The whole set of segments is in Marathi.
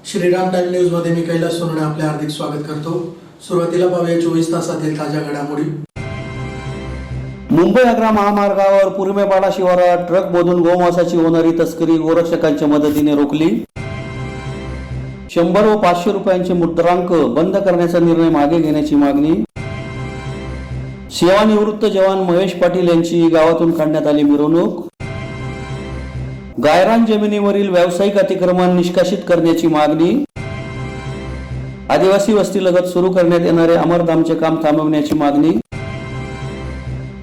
श्रीराम टाइम न्यूज मध्ये मी कैलास सोनवणे आपले हार्दिक स्वागत करतो। सुरुवातीला पाहूया 24 तासातील ताज्या घडामोडी। मुंबई आग्रा महामार्गावर पुरमेपाडा शिवारात ट्रक मधून गोमांसाची होणारी तस्करी गोरक्षकांच्या मदतीने रोखली। 100 व 500 रुपयांचे मुद्रांक बंद करण्याचा निर्णय मागे घेण्याची मागणी। सेवानिवृत्त जवान महेश पाटील यांची गावातून काढण्यात आली मिरवणूक। गायरान जमिनीवरील व्यावसायिक अतिक्रमण निष्कासित करण्याची मागणी। आदिवासी वस्तीलगत सुरू करण्यात येणारे अमरधामचे काम थांबवण्याची मागणी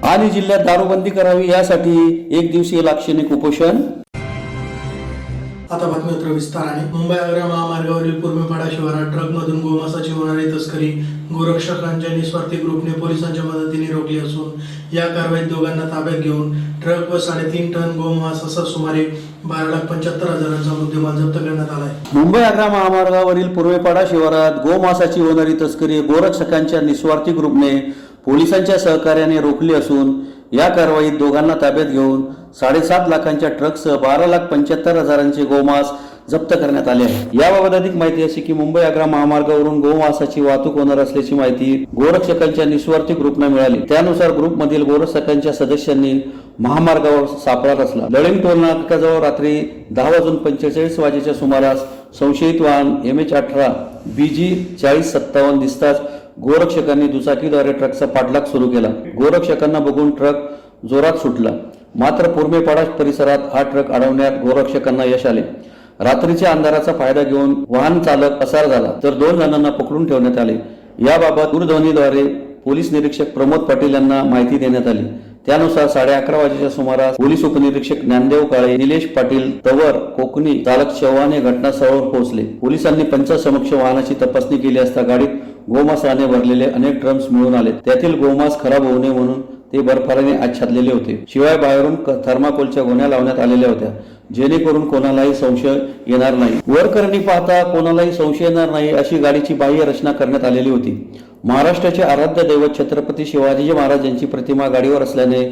आणि जिल्ह्यात दारूबंदी करावी यासाठी एक दिवसीय लाक्षणिक उपोषण। आता बातमीपत्र विस्ताराने। मुंबई आग्रा महामार्गावरील पुरमेपाडा शिवारात ट्रक मधून गोमांसाची होणारी तस्करी गोरक्षकांच्या निस्वार्थी ग्रुपने पोलिसांच्या मदतीने रोखली असून या कारवाईत दोघांना ताब्यात घेऊन ट्रक व 3.5 टन गोमांस असा सुमारे 12,75,000चा मुद्देमाल जप्त करण्यात आला आहे। मुंबई आग्रा महामार्गावरील पुरमेपाडा शिवारात गोमांसाची होणारी तस्करी गोरक्षकांच्या निस्वार्थी ग्रुपने पोलिसांच्या सहकार्याने रोखली असून या कारवाईत दोघांना ताब्यात घेऊन 7.5 लाखांच्या ट्रकसह 12,75,000चे गोमांस जप्त करण्यात आले आहे। याबाबत अधिक माहिती अशी की मुंबई आग्रा महामार्गावरून गोमांसाची वाहतूक होणार असल्याची माहिती गोरक्षकांच्या निस्वार्थी ग्रुपने मिळाली। त्यानुसार ग्रुपमधील गोरक्षकांच्या सदस्यांनी महामार्गावर सापळा रचला। लळिंग टोल नाक्याजवळ रात्री 10:45 वाजेच्या सुमारास संशयित वाहन MH18 BG 4057 दिसताच गोरक्षकांनी दुचाकीद्वारे ट्रकचा पाठलाग सुरू केला। गोरक्षकांना बघून ट्रक जोरात सुटला, मात्र पुरमेपाडा परिसरात हा ट्रक अडवण्यात गोरक्षकांना यश आले। रात्रीच्या अंधाराचा फायदा घेऊन वाहन चालक पसार झाला तर 2 जणांना पकडून ठेवण्यात आले। याबाबत दूरध्वनीद्वारे पोलीस निरीक्षक प्रमोद पाटील यांना माहिती देण्यात आली। त्यानुसार 11:30 वाजेच्या सुमारास पोलीस उपनिरीक्षक ज्ञानदेव काळे, निलेश पाटील, तवर कोकणी चालक चव्हाण घटनास्थळावर पोहोचले। पोलिसांनी पंचासमक्ष वाहनाची तपासणी केली असता गाडीत गोमांसाने भरलेले अनेक ड्रम्स मिळून आले। त्यातील गोमांस खराब होऊ नये म्हणून ते बर्फाने आच्छादलेले होते। शिवाय बाहेरून थर्माकोलच्या गोण्या लावण्यात आलेल्या होत्या जेणेकरून कोणालाही संशय येणार नाही। वरकरणी पाहता कोणालाही संशय येणार नाही अशी गाडीची बाह्य रचना करण्यात आलेली होती। महाराष्ट्राचे आराध्य दैवत छत्रपती शिवाजी महाराज यांची प्रतिमा गाडीवर असल्याने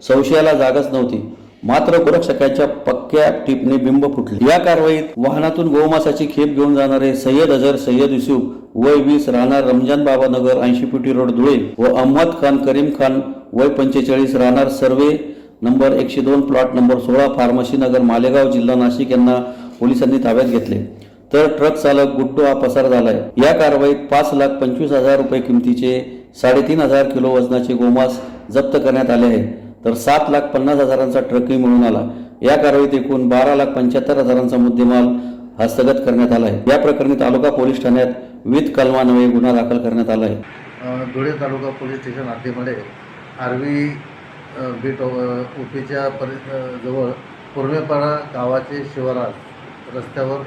संशयाला जागाच नव्हती, मात्र गोरक्षकांच्या पक्क्या टिपने बिंब फुटले। या कारवाईत वाहनातून गोमांसाची खेप घेऊन जाणारे सय्यद अजहर सय्यद युसूफ वय 20 राहणार रमजान बाबा नगर 80 फुटी रोड धुळे व अहमद खान करीम खान वय 45 राहणार survey number 102 plot number 16 Pharmacy Nagar Malegaon जिल्हा नाशिक यांना पोलिसांनी ताब्यात घेतले। तर ट्रक चालक गुड्डू हा पसार झालाय। या कारवाईत 5,25,000 रुपये किमतीचे 3.5 किलो वजनाचे गोमांस जप्त करण्यात आले आहे, तर 7,50,000चा ट्रकही मिळून आला। या कारवाईत एकूण 12,75,000चा मुद्देमाल हस्तगत करण्यात आला आहे। या प्रकरणी तालुका पोलीस ठाण्यात विविध कलमान्वये गुन्हा दाखल करण्यात आला आहे। धुळे तालुका पोलीस स्टेशन हद्दीमध्ये आरवी बीट ओपीच्या जवळ पुरमेपाडा गावाचे शिवारात रस्त्यावर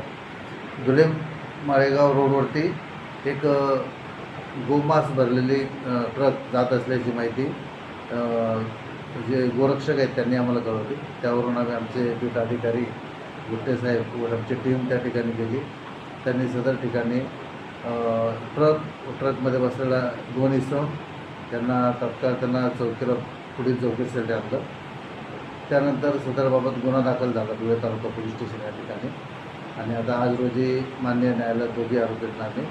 धुळे माळेगाव रोडवरती एक गोमांस भरलेली ट्रक जात असल्याची माहिती जे गोरक्षक आहेत त्यांनी आम्हाला कळवली। त्यावरून आम्ही आमचे बीट अधिकारी गुट्टे साहेब व आमची टीम त्या ठिकाणी गेली। त्यांनी सदर ठिकाणी ट्रकमध्ये बसलेला 2 इसम त्यांना तात्काळ चौकीला पुढील चौकशीसाठी आणलं। त्यानंतर सदरबाबत गुन्हा दाखल झाला धुळे तालुका पोलीस स्टेशन या ठिकाणी आणि आता आज रोजी माननीय न्यायालयात दोघी आरोपींना आम्ही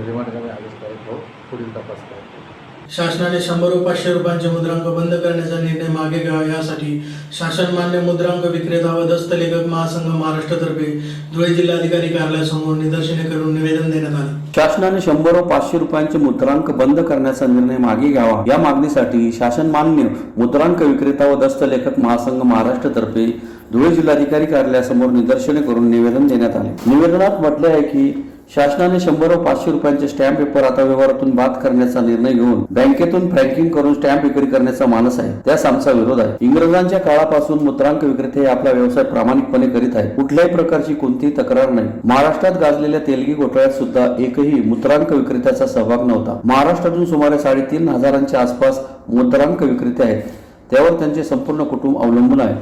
रिमांडमध्ये आदेश करत पुढील तपास करतो। शासनाने 100 व 500 रुपयांचे मुद्रांक बंद करण्याचा निर्णय मागे घ्यावा यासाठी शासन मान्य मुद्रांक विक्रेता व दस्तलेखक महासंघ महाराष्ट्रतर्फे धुळे जिल्हाधिकारी कार्यालयासमोर निदर्शने करून निवेदन देण्यात आले। शासनाने 100 व 500 रुपयांचे मुद्रांक बंद करण्याचा निर्णय मागे घ्यावा या मागणीसाठी शासन मान्य मुद्रांक विक्रेता व दस्तलेखक महासंघ महाराष्ट्रतर्फे धुळे जिल्हाधिकारी कार्यालयासमोर निदर्शने करून निवेदन देण्यात आले। निवेदनात म्हटले आहे की शासनाने 100 व 500 रुपयांचे स्टॅम्प पेपर आता व्यवहारातून बाद करण्याचा निर्णय घेऊन बँकेतून फ्रँकिंग करून स्टॅम्प विक्री करण्याचा मानस आहे, त्यास आमचा विरोध आहे। इंग्रजांच्या काळापासून मुद्रांक विक्रेते आपला व्यवसाय प्रामाणिकपणे करीत आहेत। कुठल्याही प्रकारची कोणतीही तक्रार नाही। महाराष्ट्रात गाजलेल्या तेलगी घोटाळ्यात सुद्धा एकही मुद्रांक विक्रेत्याचा सहभाग नव्हता। महाराष्ट्रातून सुमारे 3,500च्या आसपास मुद्रांक विक्रेते आहेत, त्यावर त्यांचे संपूर्ण कुटुंब अवलंबून आहे।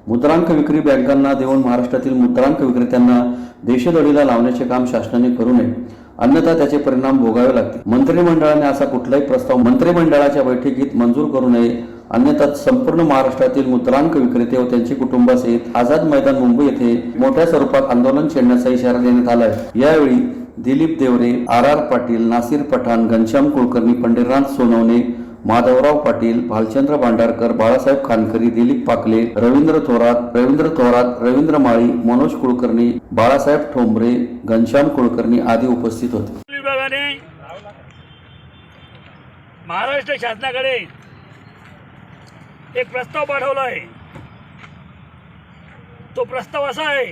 मुद्रांक विक्री बँकांना देऊन महाराष्ट्रातील मुद्रांक विक्रेत्यांना देशोधडीला लावण्याचे काम शासनाने करू नये, अन्यथा त्याचे परिणाम भोगावे लागतील। मंत्रिमंडळाने असा कुठलाही प्रस्ताव मंत्रिमंडळाच्या बैठकीत मंजूर करू नये अन्यथा संपूर्ण महाराष्ट्रातील मुद्रांक विक्रेते व त्यांचे कुटुंबासहित आझाद मैदान मुंबई येथे मोठ्या स्वरूपात आंदोलन छेडण्याचा इशारा देण्यात आला आहे। यावेळी दिलीप देवरे, आर पाटील, नासिर पठाण, घनश्याम कुलकर्णी, पंढरीनाथ सोनवणे, माधवराव पाटील, भालचंद्र भांडारकर, बाळासाहेब खानकरी, दिलीप पाकले, रवींद्र थोरात, रवींद्र माळी, मनोज कुलकर्णी, बाळासाहेब ठोंबरे, घनश्याम कुलकर्णी आदी उपस्थित होते। विभागाने महाराष्ट्र शासनाकडे एक प्रस्ताव पाठवला आहे। तो प्रस्ताव असा आहे,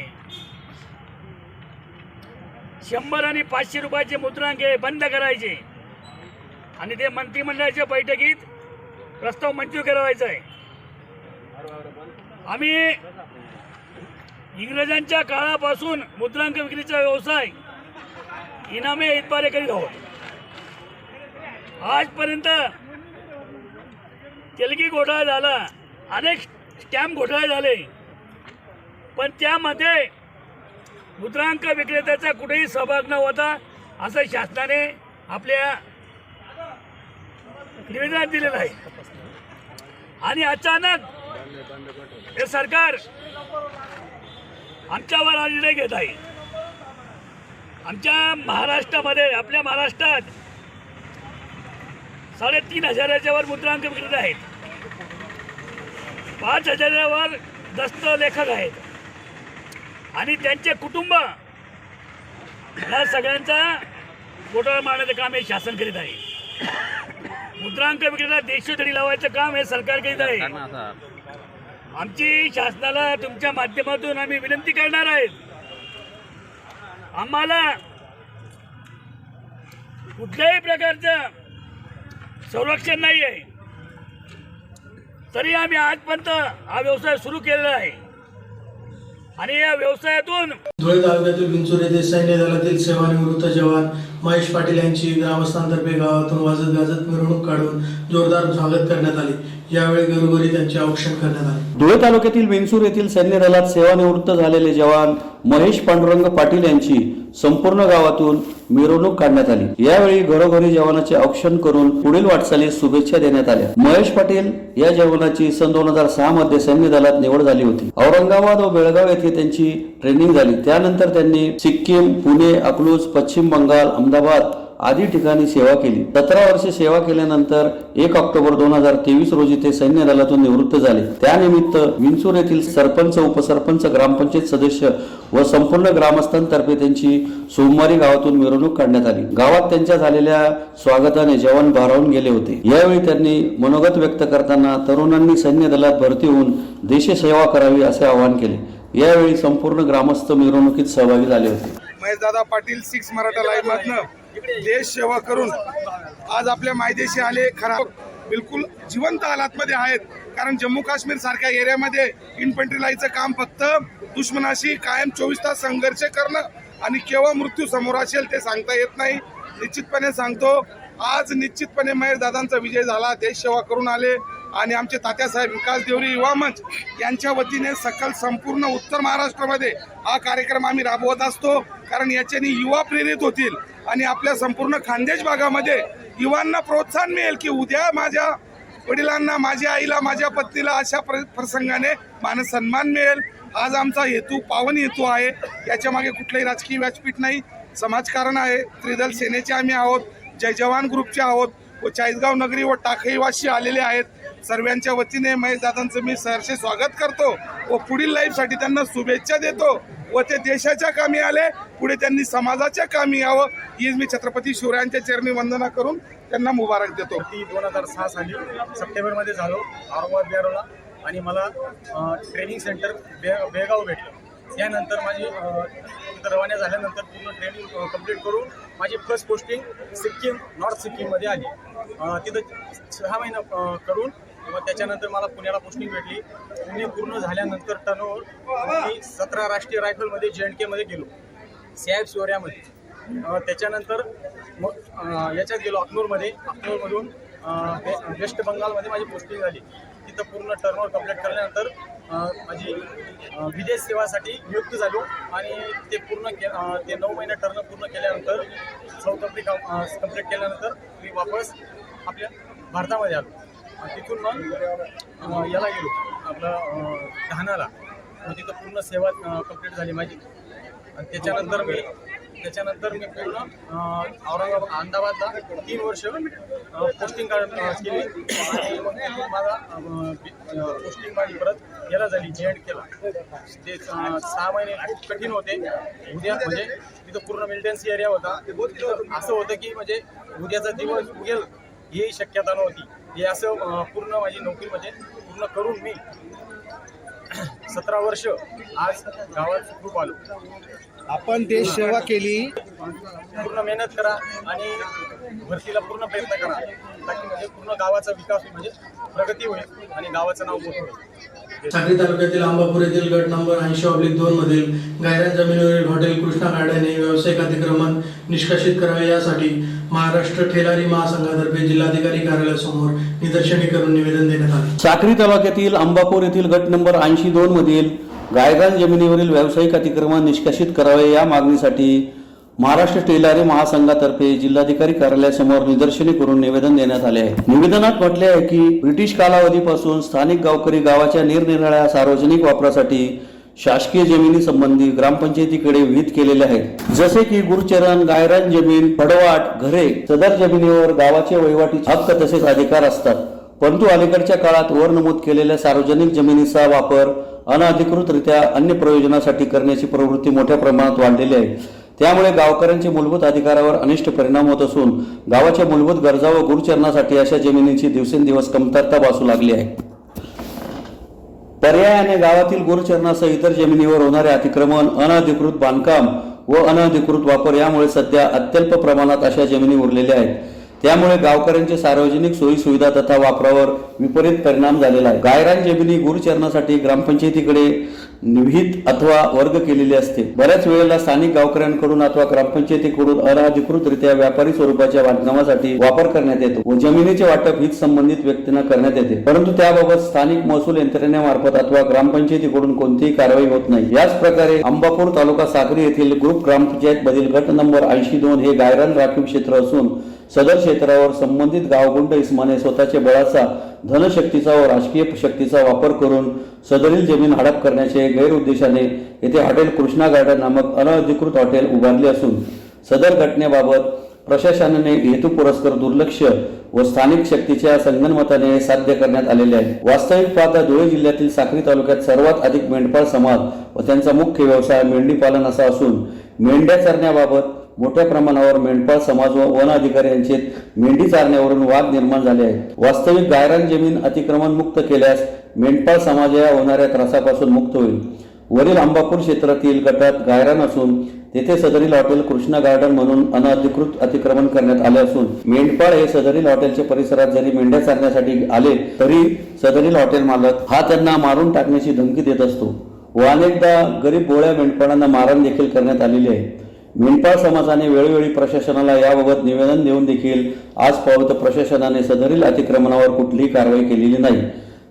100 आणि 500 रुपयाचे मुद्रांक हे बंद करायचे आणि ते मंत्रिमंडळाच्या बैठकीत प्रस्ताव मंजूर करावायचा आहे। आम्ही इंग्रजांच्या काळापासून मुद्रांक विक्रीचा व्यवसाय इनामे इतबारे करीत आहोत। आजपर्यंत तेलगी घोटाळा झाला, अनेक स्टॅम्प घोटाळे झाले, पण त्यामध्ये मुद्रांक विक्रेत्याचा कुठेही सहभाग न होता असं शासनाने आपल्या निवेदनात दिलेलं आहे। आणि अचानक हे सरकार आमच्यावर हा निर्णय घेत आहे। आमच्या महाराष्ट्रामध्ये, आपल्या महाराष्ट्रात 3,500च्या वर मुद्रांक विक्रेते आहेत, 5,000च्या वर दस्तलेखक आहेत आणि त्यांचे कुटुंब या सगळ्यांचा घोटाळा मारण्याचं काम हे शासन करीत आहे। मुद्रांक विक्रेता देशोधडी लावायचं काम हे सरकार करीत आहे। आमची शासनाला तुमच्या माध्यमातून आम्ही विनंती करणार आहेत, आम्हाला कुठल्याही प्रकारचं संरक्षण नाही आहे, तरी आम्ही आजपर्यंत हा व्यवसाय सुरू केलेला आहे आणि या व्यवसायातून धुळे तालुक्यातील विंचूर येथे सैन्य दलातील सेवानिवृत्त जवान महेश पाटील यांची ग्रामस्थांतर्फे गावातून वाजत गाजत मिरवणूक काढून जोरदार स्वागत करण्यात आले। यावेळी घरोघरी त्यांचे औक्षण करण्यात आले। धुळे तालुक्यातील विंचूर येथील सैन्य दलात सेवानिवृत्त झालेले जवान महेश पांडुरंग पाटील यांची संपूर्ण गावातून मिरवणूक काढण्यात आली। यावेळी घरोघरी जवानाचे औक्षण करून पुढील वाटचालीस शुभेच्छा देण्यात आल्या। महेश पाटील या जवानाची सन 2006 मध्ये सैन्य दलात निवड झाली होती। औरंगाबाद व बेळगाव येथे त्यांची ट्रेनिंग झाली। त्यानंतर त्यांनी सिक्कीम, पुणे, अकलूज, पश्चिम बंगाल, अहमदाबाद आदी ठिकाणी सेवा केली। 17 वर्षे सेवा केल्यानंतर 1 ऑक्टोबर 2023 रोजी ते सैन्य दलातून निवृत्त झाले। त्यानिमित्त विंचूर येथील सरपंच, उपसरपंच, ग्रामपंचायत सदस्य व संपूर्ण ग्रामस्थांतर्फे त्यांची सोमवारी गावातून मिरवणूक काढण्यात आली। गावात त्यांच्या झालेल्या स्वागताने जवान भारावून गेले होते। यावेळी त्यांनी मनोगत व्यक्त करताना तरुणांनी सैन्य दलात भरती होऊन देशसेवा करावी असे आवाहन केले। यावेळी संपूर्ण ग्रामस्थ मिरवणुकीत सहभागी झाले होते। महेशदादा पाटील 6 मराठा लाईव्ह मधनं देश सेवा करून आज आपल्या मायदेशी आले। खरा बिलकुल जिवंत हालातमध्ये आहेत, कारण जम्मू काश्मीर सारख्या एरियामध्ये इन्फंट्री लाईचं काम फक्त दुश्मनाशी कायम 24 तास संघर्ष करणं आणि केव्हा मृत्यू समोर असेल ते सांगता येत नाही। निश्चितपणे सांगतो, आज निश्चितपणे महेशदादांचा विजय झाला। देश सेवा करून आले आणि आमचे तात्यासाहेब विकास देवरी युवा मंच यांच्या वतीने सकल संपूर्ण उत्तर महाराष्ट्रामध्ये हा कार्यक्रम आम्ही राबवत असतो, कारण याच्याने युवा प्रेरित होतील आणि आपल्या संपूर्ण खानदेश भागामध्ये युवांना प्रोत्साहन मिळेल की उद्या माझ्या वडिलांना, माझ्या आईला, माझ्या पत्नीला अशा प्रसंगाने मान सन्मान मिळेल। आज आमचा हेतू पावन हेतू आहे, याच्या मागे कुठलाही राजकीय व्यासपीठ नाही, समाजकारण आहे। त्रिदल सेनेचे आम्ही आहोत, जय जवान ग्रुपचे आहोत व चाळीसगाव नगरी व टाकळीवासी आलेले आहेत। सर्वांच्या वतीने महेशदादांचं मी सहर्ष स्वागत करतो व पुढील लाईफसाठी त्यांना शुभेच्छा देतो व ते देशाच्या कामी आले, पुढे त्यांनी समाजाच्या कामी यावं हीच मी छत्रपती शिवरायांच्या चरणी वंदना करून त्यांना मुबारक देतो। 2006 साली सप्टेंबरमध्ये झालो औरंगाबाद बिहारला आणि मला ट्रेनिंग सेंटर बेळगाव भेटलं। त्यानंतर माझी तिथं रवाना झाल्यानंतर पूर्ण ट्रेनिंग कंप्लीट करून माझी फर्स्ट पोस्टिंग सिक्कीम, नॉर्थ सिक्कीममध्ये आली। तिथं 6 महिने करून मग त्याच्यानंतर मला पुण्याला पोस्टिंग भेटली। पुणे पूर्ण झाल्यानंतर टर्नओव्हर मी 17 राष्ट्रीय रायफलमध्ये JNK मध्ये गेलो, CIF शिवऱ्यामध्ये। त्याच्यानंतर मग याच्यात गेलो अकनूरमध्ये, अकनूरमधून वेस्ट बंगालमध्ये माझी पोस्टिंग झाली। तिथं पूर्ण टर्नओव्हर कंप्लीट केल्यानंतर माझी विदेश सेवासाठी नियुक्त झालो आणि ते पूर्ण ते 9 महिने टर्न पूर्ण केल्यानंतर कंप्लीट केल्यानंतर मी वापस आपल्या भारतामध्ये आलो। तिथून मग याला गेलो आपलं ढाणाला. मग तिथं पूर्ण सेवा कंप्लीट झाली माझी. आणि त्याच्यानंतर मी पूर्ण अहमदाबादला 3 वर्ष पोस्टिंग केली. आणि मग तिथून माझा पोस्टिंग माझी परत याला झाली, JED केला. ते 6 महिने खूप कठीण होते. उद्या म्हणजे तिथं पूर्ण मिलिटन्सी एरिया होता. असं होतं की म्हणजे उद्याचा दिवस उगेल ही शक्यता नव्हती. हे असं पूर्ण माझी नोकरी म्हणजे पूर्ण करून मी 17 वर्ष आज गावात खूप आलो. आपण देश सेवा केली. पूर्ण मेहनत करा आणि भरतीला पूर्ण प्रयत्न करा, ताकी म्हणजे पूर्ण गावाचा विकास होईल, म्हणजे प्रगती होईल आणि गावाचं नाव मोठं होईल. साक्री तालुक्यातील आंबापूर येथील गट नंबर 80/2 मधील गायरान जमिनीवरील हॉटेल कृष्णा गार्डन हे व्यावसायिक अतिक्रमण निष्कासित करावे यासाठी महाराष्ट्र ठेलारी महासंघातर्फे जिल्हाधिकारी कार्यालयासमोर निदर्शने करून निवेदन देण्यात आले. साक्री तालुक्यातील आंबापूर येथील गट नंबर 82 मधील गायरान जमिनीवरील व्यावसायिक अतिक्रमण निष्कासित करावे या मागणीसाठी महाराष्ट्र टेलारी महासंघातर्फे जिल्हाधिकारी कार्यालयासमोर निदर्शने करून निवेदन देण्यात आले आहे. निवेदनात म्हटले आहे की ब्रिटिश कालावधीपासून स्थानिक गावकरी गावाच्या निरनिराळ्या सार्वजनिक वापरासाठी शासकीय जमिनी संबंधी ग्रामपंचायतीकडे विहित केलेले आहेत. जसे की गुरचरण, गायरान जमीन, पडवाट, घरे, सदर जमिनीवर गावाचे वहिवाटीचे हक्क तसेच अधिकार असतात. परंतु अलीकडच्या काळात वर नमूद केलेल्या सार्वजनिक जमिनीचा वापर अनधिकृतरित्या अन्य प्रयोजनासाठी करण्याची प्रवृत्ती मोठ्या प्रमाणात वाढलेली आहे. त्यामुळे गावकऱ्यांच्या मूलभूत अधिकारावर अनिष्ट परिणाम होत असून गावाच्या मूलभूत गरजा व गुरचरणासाठी अशा जमिनीची दिवसेंदिवस कमतरता भासू लागली आहे. पर्यायाने गावातील गुरचरणासह इतर जमिनीवर होणारे अतिक्रमण, अनधिकृत बांधकाम व अनधिकृत वापर यामुळे सध्या अत्यल्प प्रमाणात अशा जमिनी उरलेल्या आहेत. त्यामुळे गावकऱ्यांच्या सार्वजनिक सोयी सुविधा तथा वापरावर विपरीत परिणाम झालेला आहे. गायरान जमिनी गुरचरणासाठी ग्रामपंचायतीकडे विहित अथवा वर्ग केलेली असते. बऱ्याच वेळेला स्थानिक गावकऱ्यांकडून अथवा ग्रामपंचायतीकडून अनधिकृतरित्या व्यापारी स्वरूपाच्या बांधकामासाठी वापर करण्यात येतो व जमिनीचे वाटप हित संबंधित व्यक्तींना करण्यात येते. परंतु त्याबाबत स्थानिक महसूल यंत्रणेमार्फत अथवा ग्रामपंचायतीकडून कोणतीही कारवाई होत नाही. याच प्रकारे आंबापूर तालुका साक्री येथील ग्रुप ग्रामपंचायत मधील गट नंबर 82 हे गायरान राखीव क्षेत्र असून सदर क्षेत्रावर संबंधित गावगुंड इस्माने स्वतःच्या बळाचा, धनशक्तीचा व राजकीय शक्तीचा वापर करून सदरील जमीन हडप करण्याचे गैरउद्देशाने येथे हॉटेल कृष्णा गार्डन नामक अनधिकृत हॉटेल उभारले असून सदर घटनेबाबत प्रशासनाने हेतुपुरस्कर दुर्लक्ष व स्थानिक शक्तीच्या संगनमताने साध्य करण्यात आलेले आहे. वास्तविक पाहता धुळे जिल्ह्यातील साक्री तालुक्यात सर्वात अधिक मेंढपाळ समाज व त्यांचा मुख्य व्यवसाय मेंढीपालन असा असून मेंढ्या चरण्याबाबत मोठ्या प्रमाणावर मेंढपाळ समाज व वन अधिकारी यांचे मेंढी चारण्यावरून वाद निर्माण झाले आहेत. वास्तविक गायरान जमीन अतिक्रमण मुक्त केल्यास मेंढपाळ समाज या होणाऱ्या त्रासापासून मुक्त होईल. वरील आंबापूर क्षेत्रातील गटात गायरान असून तेथे सदरील हॉटेल कृष्णा गार्डन म्हणून अनधिकृत अतिक्रमण करण्यात आले असून मेंढपाळ हे सदरील हॉटेलच्या परिसरात जरी मेंढ्या चारण्यासाठी आले तरी सदरील हॉटेल मालक हा त्यांना मारून टाकण्याची धमकी देत असतो व अनेकदा गरीब भोळ्या मेंढपाळांना मारहाण देखील करण्यात आलेली आहे. मेंढपाळ समाजाने वेळोवेळी प्रशासनाला याबाबत निवेदन देऊन देखील आजपर्यंत प्रशासनाने सदरील अतिक्रमणावर कुठलीही कारवाई केलेली नाही.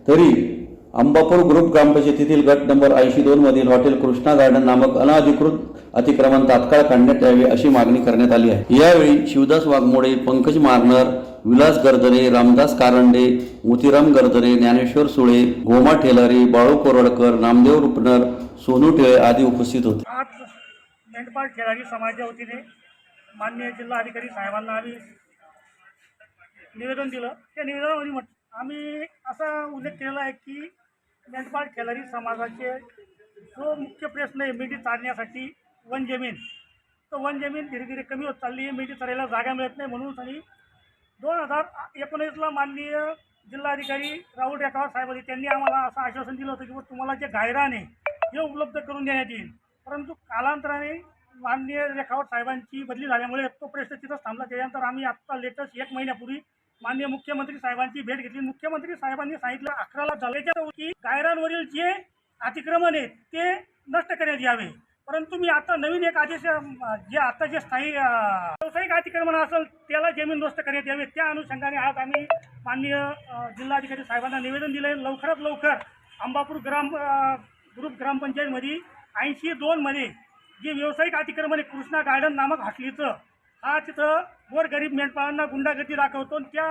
तरी आंबापूर ग्रुप ग्रामपंचायतीतील गट नंबर 82 मधील हॉटेल कृष्णा गार्डन नामक अनधिकृत अतिक्रमण तात्काळ काढण्यात यावे अशी मागणी करण्यात आली आहे. यावेळी शिवदास वाघमोडे, पंकज मारनर, विलास गर्दने, रामदास कारंडे, मोतीराम गर्दने, ज्ञानेश्वर सुळे, गोमा ठेलारी, बाळू कोरडकर, नामदेव रुपनर, सोनू टिळे आदी उपस्थित होते. आज मेंढपाळ खेळाडी समाजाच्या वतीने माननीय जिल्हाधिकारी साहेबांना आम्ही निवेदन दिलं. त्या निवेदनामध्ये आम्ही असा उल्लेख केलेला आहे की मेंढपाळ खेळाडी समाजाचे जो मुख्य प्रश्न आहे मेंढी चारण्यासाठी वन जमीन, तर वन जमीन धीरे धीरे कमी होत चालली आहे. मेंढी चरायला जागा मिळत नाही. म्हणून आणि 2019ला माननीय जिल्हाधिकारी राहुल रेखावार साहेबांनी त्यांनी आम्हाला असं आश्वासन दिलं होतं की तुम्हाला जे गायरान आहे हे उपलब्ध करून देण्यात येईल. परंतु कालांतराने माननीय रेखावार साहेबांची बदली झाल्यामुळे तो प्रश्न तिथंच थांबला. त्याच्यानंतर आम्ही आत्ता लेटेस्ट 1 महिन्यापूर्वी माननीय मुख्यमंत्री साहेबांची भेट घेतली. मुख्यमंत्री साहेबांनी सांगितलं 11ला झाल्याच्या की गायरांवरील जे अतिक्रमण आहे ते नष्ट करण्यात यावे. परंतु मी आता नवीन एक आदेश जे आता जे स्थायी व्यावसायिक अतिक्रमण असेल त्याला जमीन नष्ट करण्यात यावे. त्या अनुषंगाने आज आम्ही माननीय जिल्हाधिकारी साहेबांना निवेदन दिलं आहे. लवकरात लवकर आंबापूर ग्रुप ग्रामपंचायतमध्ये 82 मध्ये जे व्यावसायिक अतिक्रमण आहे कृष्णा गार्डन नामक हॉटेलचं, हा तिथं गोरगरीब मेंढपाळांना गुंडागर्दी दाखवतो. त्या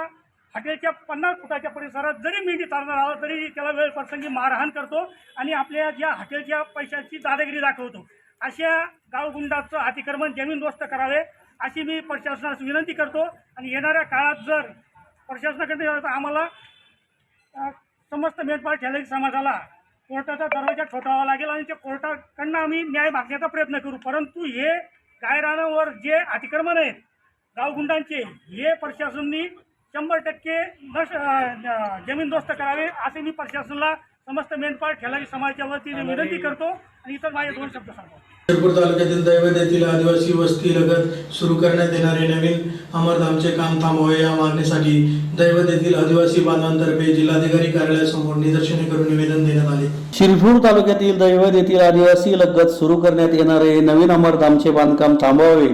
हॉटेलच्या 50 फुटाच्या परिसरात जरी मेंढी चालणार आला तरी त्याला वेळ प्रसंगी मारहाण करतो आणि आपल्या ज्या हॉटेलच्या पैशाची दादागिरी दाखवतो. अशा गावगुंडाचं अतिक्रमण जमीनदोस्त करावे अशी मी प्रशासनास विनंती करतो. आणि येणाऱ्या काळात जर प्रशासनाकडे आम्हाला समस्त मेंढपाळ ठेलारी समाजाला कोर्टाचा दरवाजा ठोठावा लागेल आणि त्या कोर्टाकडनं आम्ही न्याय मागण्याचा प्रयत्न करू. परंतु हे गायरानावर जे अतिक्रमण आहेत गावगुंडांचे हे प्रशासनाने 100% जमीनदोस्त करावे असे मी प्रशासनाला समस्त मेंढपाळ ठेलारी समाजाच्या वतीने विनंती करतो. आणि इतर माझे 2 शब्द सांगतो. शिरपूर तालुक्यातील दैवत येथील आदिवासी वस्ती लगत सुरू करण्यात येणारे नवीन अमरधामचे काम थांबवावे या मागणीसाठी दैवत येथील आदिवासी बांधवांतर्फे जिल्हाधिकारी कार्यालयासमोर निदर्शने करून निवेदन देण्यात आले. शिरपूर तालुक्यातील दैवत येथील आदिवासी लगत सुरू करण्यात येणारे नवीन अमरधामचे बांधकाम थांबवावे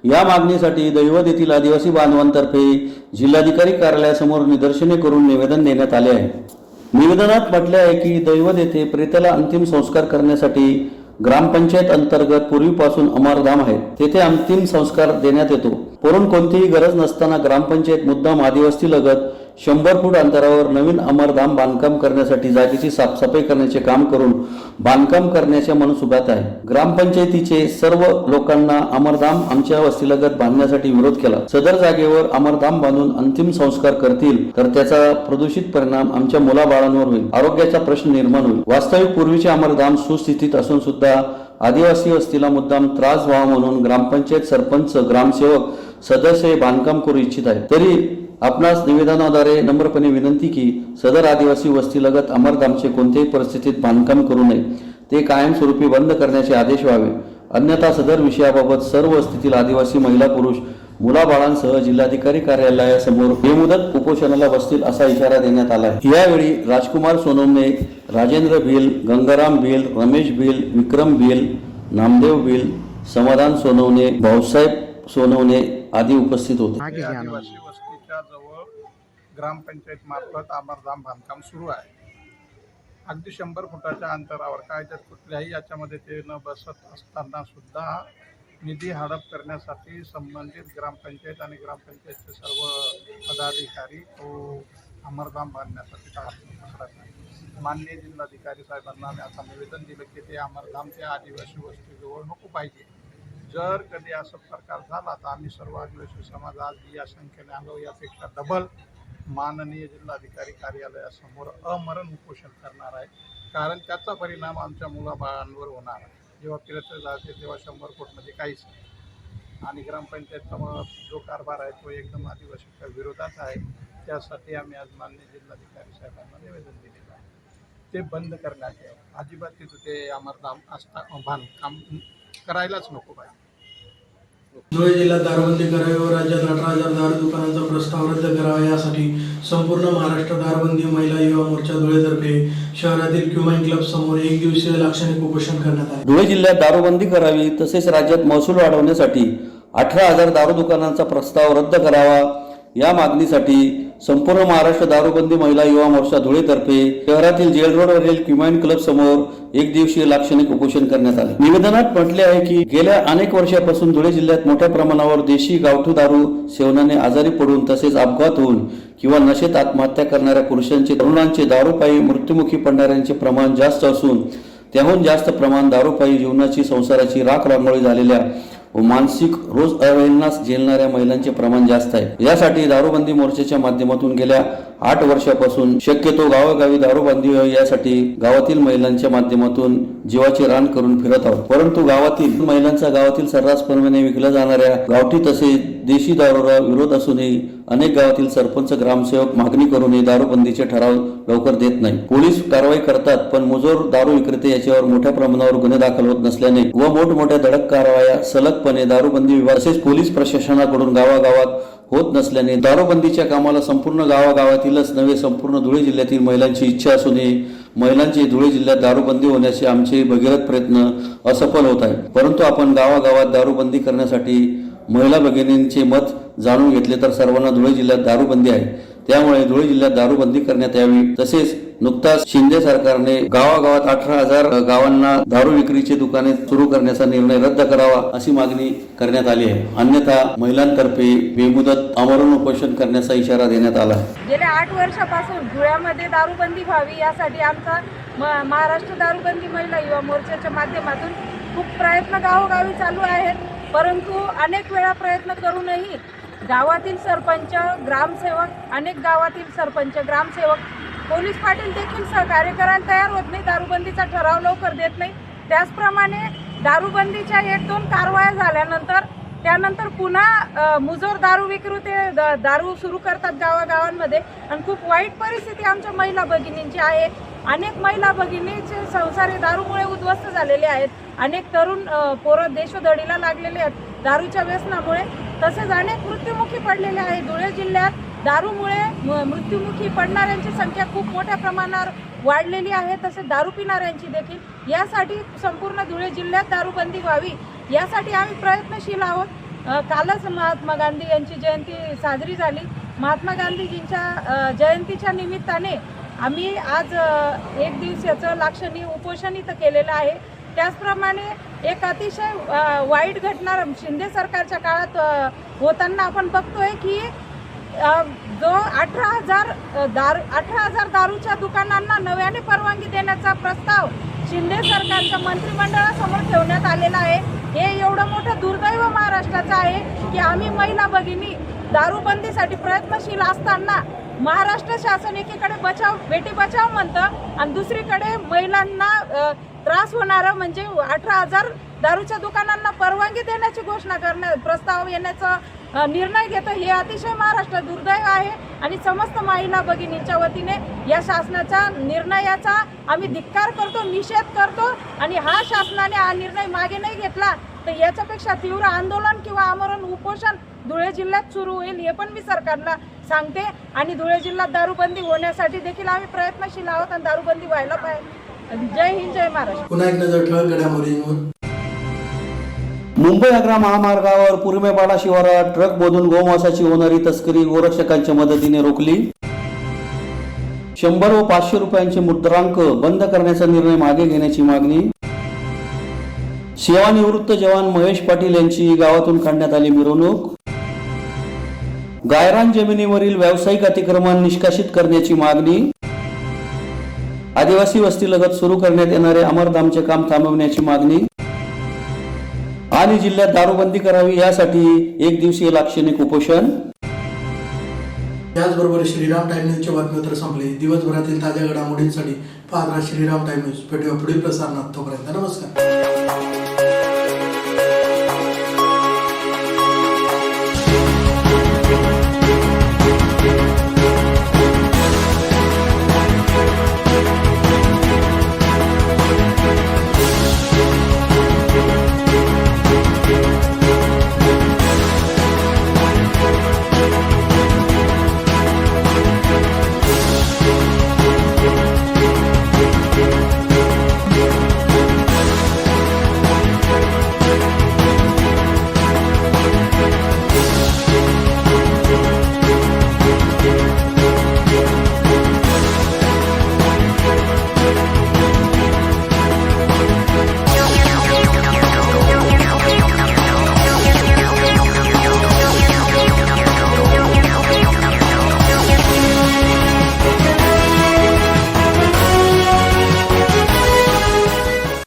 या मागणीसाठी दैवत येथील आदिवासी बांधवांतर्फे जिल्हाधिकारी कार्यालयासमोर निदर्शने करून निवेदन देण्यात आले आहे. निवेदनात म्हटले आहे की दैवत येथे प्रेताला अंतिम संस्कार करण्यासाठी ग्रामपंचायत अंतर्गत पूर्वीपासून अमरधाम आहे. तेथे अंतिम संस्कार देण्यात येतो. परंतु कोणतीही गरज नसताना ग्रामपंचायत मुद्दाम आदिवासी लगत 100 फूट अंतरावर नवीन अमरधाम बांधकाम करण्यासाठी जागेची साफसफाई करण्याचे काम करून बांधकाम करण्याच्या मनसुब्यात आहे. ग्रामपंचायतीचे सर्व लोकांना अमरधाम आमच्या वस्तीलगत बांधण्यासाठी विरोध केला. सदर जागेवर अमरधाम बांधून अंतिम संस्कार करतील तर त्याचा प्रदूषित परिणाम आमच्या मुलाबाळांवर होईल. आरोग्याचा प्रश्न निर्माण होईल. वास्तविक पूर्वीचे अमरधाम सुस्थितीत असून सुद्धा आदिवासी वस्तीला मुद्दाम त्रास व्हावा म्हणून ग्रामपंचायत सरपंच ग्रामसेवक सदस्य हे बांधकाम करू इच्छित आहेत. तरी आपणास निवेदनाद्वारे नम्रपणे विनंती की सदर आदिवासी वस्तीलगत अमरधामचे कोणत्याही परिस्थितीत बांधकाम करू नये. ते कायमस्वरूपी बंद करण्याचे आदेश व्हावे. अन्यथा सदर विषयाबाबत सर्व वस्तीतील आदिवासी महिला पुरुष मुलाबाळांसह जिल्हाधिकारी कार्यालयासमोर बेमुदत उपोषणाला बसतील असा इशारा देण्यात आला आहे. यावेळी राजकुमार सोनवणे, राजेंद्र भिल, गंगाराम भिल, रमेश भिल, विक्रम भिल, नामदेव भिल, समाधान सोनवणे, भाऊसाहेब सोनवणे आदी उपस्थित होते. आदिवासी वस्तीच्या जवळ ग्रामपंचायत मार्फत अमरधाम बांधकाम सुरू आहे. अगदी 100 फुटाच्या अंतरावर काय तर कुठल्याही याच्यामध्ये ते न बसत असताना सुद्धा निधी हडप करण्यासाठी संबंधित ग्रामपंचायत आणि ग्रामपंचायतचे सर्व पदाधिकारी तो अमरधाम बांधण्यासाठी करत आहे. माननीय जिल्हाधिकारी साहेबांना आम्ही असं निवेदन दिलं की ते अमरधाम त्या आदिवासी वस्तीजवळ नको पाहिजे. जर कधी असा प्रकार झाला तर आम्ही सर्व आदिवासी समाज आज या संख्येने आलो यापेक्षा डबल माननीय जिल्हाधिकारी कार्यालयासमोर अमरण उपोषण करणार आहे. कारण त्याचा परिणाम आमच्या मुलाबाळांवर होणार आहे. जेव्हा फिरत जाते तेव्हा 100 फूटमध्ये काहीच नाही. आणि ग्रामपंचायतचा जो कारभार आहे तो एकदम आदिवासीच्या विरोधात आहे. त्यासाठी आम्ही आज माननीय जिल्हाधिकारी साहेबांना निवेदन दिलेलं आहे. ते बंद करण्यात यावं. अजिबात तिथं ते अमरधाम बांधकाम करायलाच नको पाहिजे. धुळे जिल्ह्यात दारूबंदी करावी व राज्यात 18,000 दारू दुकानांचा प्रस्ताव रद्द करावा यासाठी संपूर्ण महाराष्ट्र दारूबंदी महिला युवा मोर्चा धुळेतर्फे शहरातील क्युमाइन क्लब समोर 1 दिवसीय लाक्षणिक उपोषण करण्यात आले. धुळे जिल्ह्यात दारूबंदी करावी तसेच राज्यात महसूल वाढवण्यासाठी 18,000 दारू दुकानांचा प्रस्ताव रद्द करावा या मागणीसाठी संपूर्ण महाराष्ट्र दारूबंदी महिला युवा मोर्चा धुळेतर्फे शहरातील जेल रोडवरील क्युमाइन क्लब समोर 1 दिवसीय लाक्षणिक उपोषण करण्यात आले. निवेदनात म्हटले आहे की गेल्या अनेक वर्षापासून धुळे जिल्ह्यात मोठ्या प्रमाणावर देशी गावठी दारू सेवनाने आजारी पडून तसेच अपघात होऊन किंवा नशेत आत्महत्या करणाऱ्या पुरुषांचे तरुणांचे दारूपायी मृत्युमुखी पडणाऱ्यांचे प्रमाण जास्त असून त्याहून जास्त प्रमाण दारूपायी जीवनाची संसाराची राख रांगोळी झालेल्या व मानसिक रोज अवहेलनास झेलणाऱ्या महिलांचे प्रमाण जास्त आहे. यासाठी दारूबंदी मोर्चाच्या माध्यमातून गेल्या 8 वर्षापासून शक्यतो गावोगावी दारूबंदी यासाठी गावातील महिलांच्या माध्यमातून जीवाचे रान करून फिरत आहोत. परंतु गावातील महिलांचा गावातील सर्रासपणे विकल्या जाणाऱ्या गावठी तसेच देशी दारूला विरोध असूनही अनेक गावातील सरपंच ग्रामसेवक मागणी करूनही दारूबंदीचे ठराव लवकर देत नाही. पोलीस कारवाई करतात पण मुजोर दारू विक्रेते याच्यावर मोठ्या प्रमाणावर गुन्हे दाखल होत नसल्याने व मोठमोठ्या धडक कारवाया सलगपणे दारूबंदी विभाग तसेच पोलीस प्रशासनाकडून गावागावात होत नसल्याने दारूबंदीच्या कामाला संपूर्ण गावागावातीलच नव्हे संपूर्ण धुळे जिल्ह्यातील महिलांची इच्छा असूनही महिलांची धुळे जिल्ह्यात दारूबंदी होण्याचे आमचे भगीरथ प्रयत्न असफल होत आहे. परंतु आपण गावागावात दारूबंदी करण्यासाठी महिला भगिनींचे मत जाणून घेतले तर सर्वांना धुळे जिल्ह्यात दारूबंदी आहे. त्यामुळे धुळे जिल्ह्यात दारूबंदी करण्यात यावी तसेच नुकताच शिंदे सरकारने गावागावात 18,000 गावांना दारू विक्रीची दुकाने सुरू करण्याचा निर्णय रद्द करावा अशी मागणी करण्यात आली आहे. अन्यथा महिलांतर्फे बेमुदत आमरण उपोषण करण्याचा इशारा देण्यात आला आहे. गेल्या 8 वर्षापासून धुळ्यामध्ये दारूबंदी व्हावी यासाठी आमचा महाराष्ट्र दारूबंदी महिला युवा मोर्चाच्या माध्यमातून खूप प्रयत्न गावोगावी चालू आहेत. परंतु अनेक वेळा प्रयत्न करूनही गावातील सरपंच, ग्रामसेवक, अनेक गावातील सरपंच, ग्रामसेवक, पोलीस पाटील देखील सहकार्य करायला तयार होत नाही. दारूबंदीचा ठराव लवकर देत नाही. त्याचप्रमाणे दारूबंदीच्या 1-2 कारवाया झाल्यानंतर त्यानंतर पुन्हा मुजोर दारू विक्रेते दारू सुरू करतात गावागावांमध्ये आणि खूप वाईट परिस्थिती आमच्या महिला भगिनींची आहे. अनेक महिला भगिनीचे संसार दारूमुळे उद्ध्वस्त झालेले आहेत. अनेक तरुण पोरं देशोधडीला लागलेले आहेत दारूच्या व्यसनामुळे. तसेच अनेक मृत्युमुखी पडलेले आहेत. धुळे जिल्ह्यात दारूमुळे मृत्युमुखी पडणाऱ्यांची संख्या खूप मोठ्या प्रमाणावर वाढलेली आहे. तसेच दारू पिणाऱ्यांची देखील. यासाठी संपूर्ण धुळे जिल्ह्यात दारूबंदी व्हावी यासाठी आम्ही प्रयत्नशील आहोत. कालच महात्मा गांधी यांची जयंती साजरी झाली. महात्मा गांधीजींच्या जयंतीच्या निमित्ताने आम्ही आज 1 दिवसाचं लाक्षणिक उपोषण इथं केलेलं आहे. त्याचप्रमाणे एक अतिशय वाईट घटना शिंदे सरकारच्या काळात होताना आपण बघतोय की जो 18,000 दारूच्या दुकानांना नव्याने परवानगी देण्याचा प्रस्ताव शिंदे सरकारच्या मंत्रिमंडळासमोर ठेवण्यात आलेला आहे. हे एवढं मोठं दुर्दैव महाराष्ट्राचं आहे की आम्ही महिला भगिनी दारूबंदीसाठी प्रयत्नशील असताना महाराष्ट्र शासन एकीकडे बेटी बचाव म्हणतं आणि दुसरीकडे महिलांना त्रास होणारं म्हणजे 18,000 दारूच्या दुकानांना परवानगी देण्याची घोषणा प्रस्ताव येण्याचा निर्णय घेतं. हे अतिशय महाराष्ट्र दुर्दैव आहे आणि समस्त महिला भगिनींच्या वतीने या शासनाच्या निर्णयाचा आम्ही धिक्कार करतो, निषेध करतो आणि हा शासनाने हा निर्णय मागे नाही घेतला तर याच्यापेक्षा तीव्र आंदोलन किंवा आमरण उपोषण धुळे जिल्ह्यात सुरू होईल हे पण मी सरकारला सांगते. आणि धुळे जिल्ह्यात दारूबंदी होण्यासाठी देखील आम्ही प्रयत्नशील आहोत आणि दारूबंदी व्हायला पाहिजे. जय हिंद, जय महाराष्ट्र. पुन्हा एक नजर ठळक घडामोडींवर. मुंबई आग्रा महामार्गावर पुरमेपाडा शिवारात ट्रकमधून गोमांसाची होणारी तस्करी गोरक्षकांच्या मदतीने रोखली. 100 व 500 रुपयांचे मुद्रांक बंद करण्याचा निर्णय मागे घेण्याची मागणी. सेवानिवृत्त जवान महेश पाटील यांची गावातून काढण्यात आली मिरवणूक. गायरान जमिनीवरील व्यावसायिक अतिक्रमण निष्कासित करण्याची मागणी. आदिवासी वस्तीलगत सुरू करण्यात येणारे अमरधामचे काम थांबवण्याची मागणी. आणि जिल्ह्यात दारूबंदी करावी यासाठी 1 दिवसीय लाक्षणिक उपोषण. याचबरोबर श्रीराम टाइम न्यूजच्या बातम्या तर संपले. दिवसभरातील ताज्या घडामोडींसाठी पाहत राहा श्रीराम टाइम न्यूज. भेटूया पुढील प्रसारणात. तोपर्यंत नमस्कार.